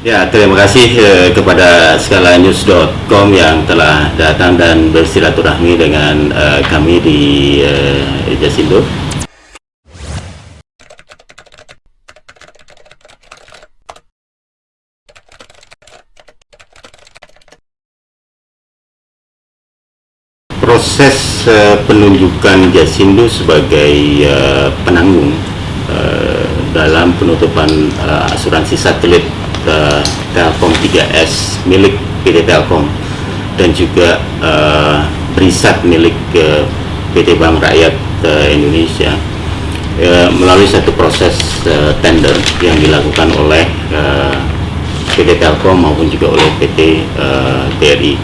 Ya, terima kasih kepada skalanews.com yang telah datang dan bersilaturahmi dengan kami di Jasindo. Proses penunjukan Jasindo sebagai penanggung dalam penutupan asuransi satelit Telkom 3S milik PT Telkom dan juga Brisat milik PT Bank Rakyat Indonesia melalui satu proses tender yang dilakukan oleh PT Telkom maupun juga oleh PT BRI.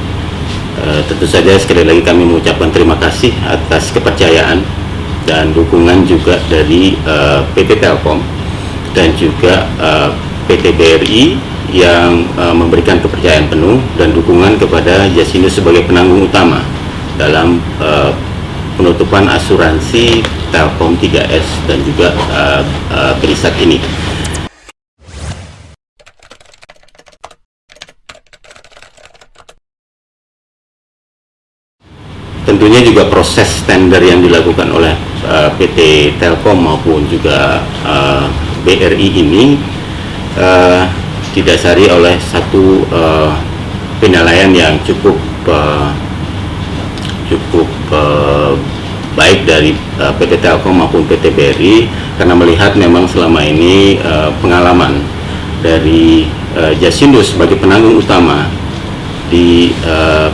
Tentu saja sekali lagi kami mengucapkan terima kasih atas kepercayaan dan dukungan juga dari PT Telkom dan juga PT BRI yang memberikan kepercayaan penuh dan dukungan kepada Jasindo sebagai penanggung utama dalam penutupan asuransi Telkom 3S dan juga Brisat ini. Tentunya juga proses tender yang dilakukan oleh PT Telkom maupun juga BRI ini didasari oleh satu penilaian yang cukup baik dari PT Telkom maupun PT BRI karena melihat memang selama ini pengalaman dari Jasindo sebagai penanggung utama di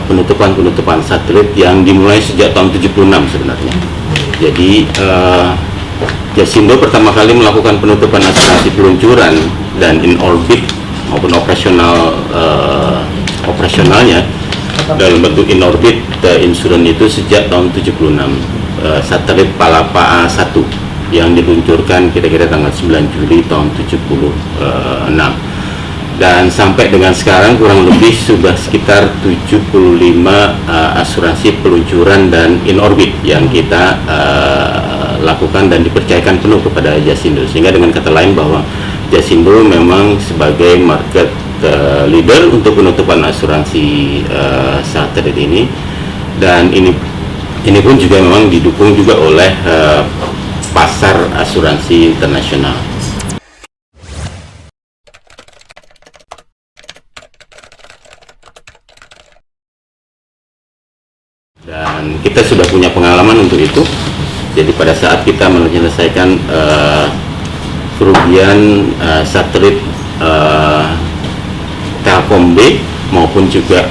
penutupan satelit yang dimulai sejak tahun 76 sebenarnya. Jadi Jasindo pertama kali melakukan penutupan asuransi peluncuran dan in orbit maupun operasionalnya dalam bentuk in orbit insurance itu sejak tahun 76, satelit Palapa A1 yang diluncurkan kira-kira tanggal 9 Juli tahun 76. Dan sampai dengan sekarang kurang lebih sudah sekitar 75 asuransi peluncuran dan in orbit yang kita lakukan dan dipercayakan penuh kepada Jasindo, sehingga dengan kata lain bahwa Jasindo memang sebagai market leader untuk penutupan asuransi satelit ini, dan ini pun juga memang didukung juga oleh pasar asuransi internasional. Dan kita sudah punya pengalaman untuk itu. Jadi pada saat kita menyelesaikan kerugian satelit Telkom B maupun juga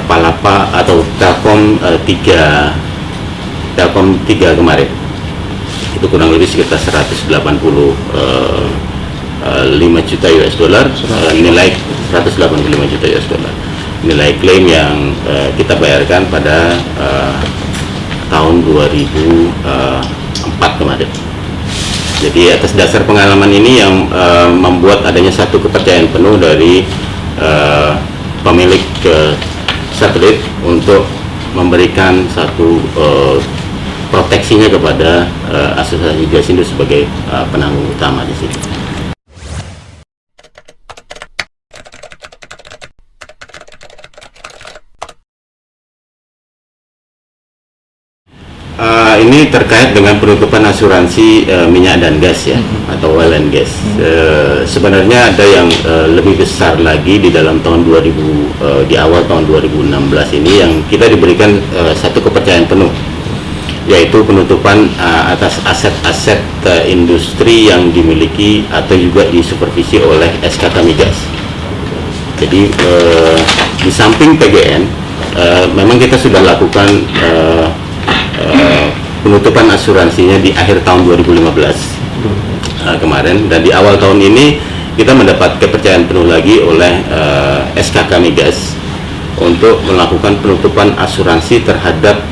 Palapa atau Telkom 3 kemarin, itu kurang lebih sekitar 185 juta US dollar, nilai 185 juta US dollar nilai klaim yang kita bayarkan pada tahun 2004 kemarin. Jadi atas dasar pengalaman ini yang membuat adanya satu kepercayaan penuh dari pemilik satelit untuk memberikan satu proteksinya kepada asuransi Jasindo sebagai penanggung utama di situ. Ini terkait dengan penutupan asuransi minyak dan gas ya, atau oil and gas. Sebenarnya ada yang lebih besar lagi di dalam tahun 2000, di awal tahun 2016 ini yang kita diberikan satu kepercayaan penuh, yaitu penutupan atas aset-aset industri yang dimiliki atau juga disupervisi oleh SKK Migas. Jadi di samping PGN, memang kita sudah lakukan penutupan asuransinya di akhir tahun 2015 kemarin, dan di awal tahun ini kita mendapat kepercayaan penuh lagi oleh SKK Migas untuk melakukan penutupan asuransi terhadap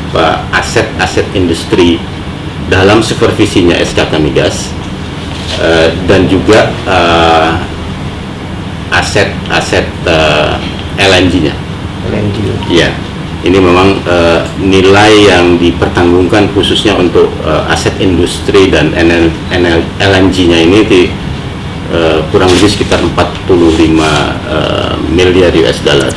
aset-aset industri dalam supervisinya SKK Migas, dan juga aset-aset LNG-nya. Iya. Ini memang nilai yang dipertanggungkan khususnya untuk aset industri dan LNG-nya ini kurang lebih sekitar 45 miliar US dollar.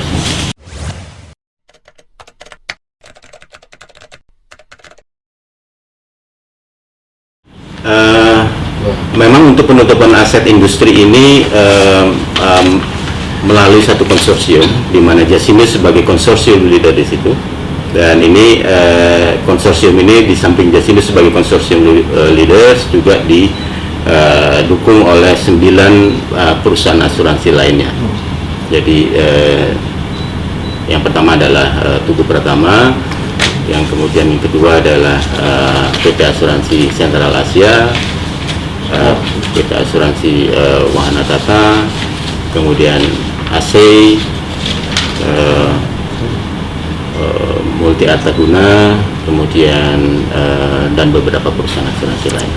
Memang untuk penutupan aset industri ini melalui satu konsorsium, di mana Jasindo sebagai konsorsium leader di situ. Dan ini konsorsium ini di samping Jasindo sebagai konsorsium leaders juga didukung oleh 9 perusahaan asuransi lainnya. Jadi yang pertama adalah Tugu Pratama, yang kemudian yang kedua adalah PT Asuransi Sentral Asia, PT Asuransi Wahana Tata, kemudian AC, Multi Artaguna, kemudian dan beberapa perusahaan asuransi lain.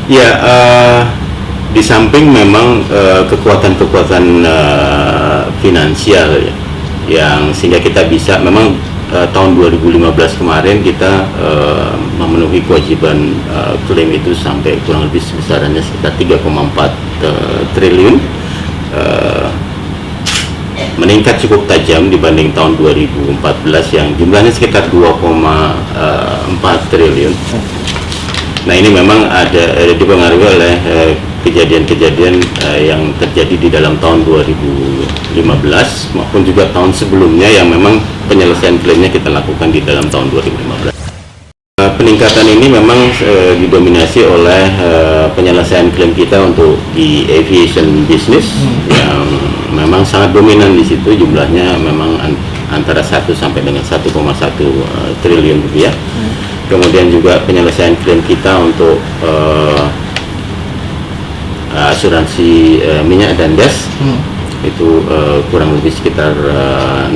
Ya, di samping memang kekuatan-kekuatan finansial ya, yang sehingga kita bisa memang tahun 2015 kemarin kita memenuhi kewajiban klaim itu sampai kurang lebih besarannya sekitar 3,4 triliun, meningkat cukup tajam dibanding tahun 2014 yang jumlahnya sekitar 2,4 triliun. Nah, ini memang ada dipengaruhi oleh kejadian-kejadian yang terjadi di dalam tahun 2015 maupun juga tahun sebelumnya yang memang penyelesaian klaimnya kita lakukan di dalam tahun 2015. Peningkatan ini memang didominasi oleh penyelesaian klaim kita untuk di aviation business yang memang sangat dominan di situ, jumlahnya memang antara 1 sampai dengan 1,1 triliun rupiah. Kemudian juga penyelesaian klaim kita untuk asuransi minyak dan gas itu kurang lebih sekitar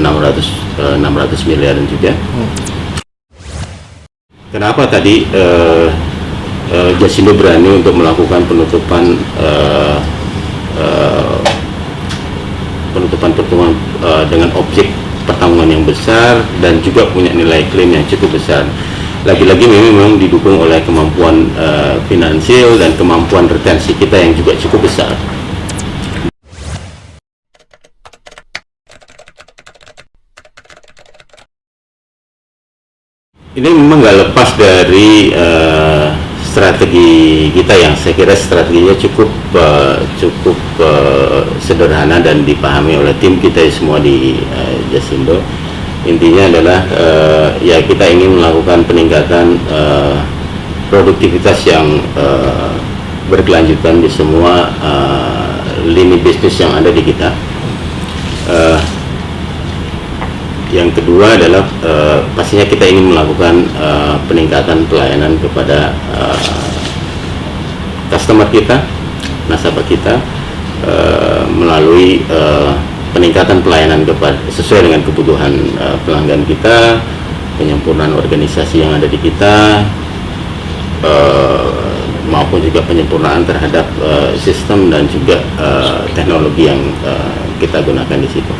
600 miliaran juga. Kenapa tadi Jasindo berani untuk melakukan penutupan pertemuan dengan objek pertanggungan yang besar dan juga punya nilai klaim yang cukup besar? Lagi-lagi memang didukung oleh kemampuan finansial dan kemampuan retensi kita yang juga cukup besar. Ini memang nggak lepas dari strategi kita yang saya kira strateginya cukup sederhana dan dipahami oleh tim kita semua di Jasindo. Intinya adalah ya kita ingin melakukan peningkatan produktivitas yang berkelanjutan di semua lini bisnis yang ada di kita. Yang kedua adalah pastinya kita ingin melakukan peningkatan pelayanan kepada customer kita, nasabah kita, melalui peningkatan pelayanan sesuai dengan kebutuhan pelanggan kita, penyempurnaan organisasi yang ada di kita, maupun juga penyempurnaan terhadap sistem dan juga teknologi yang kita gunakan di situ.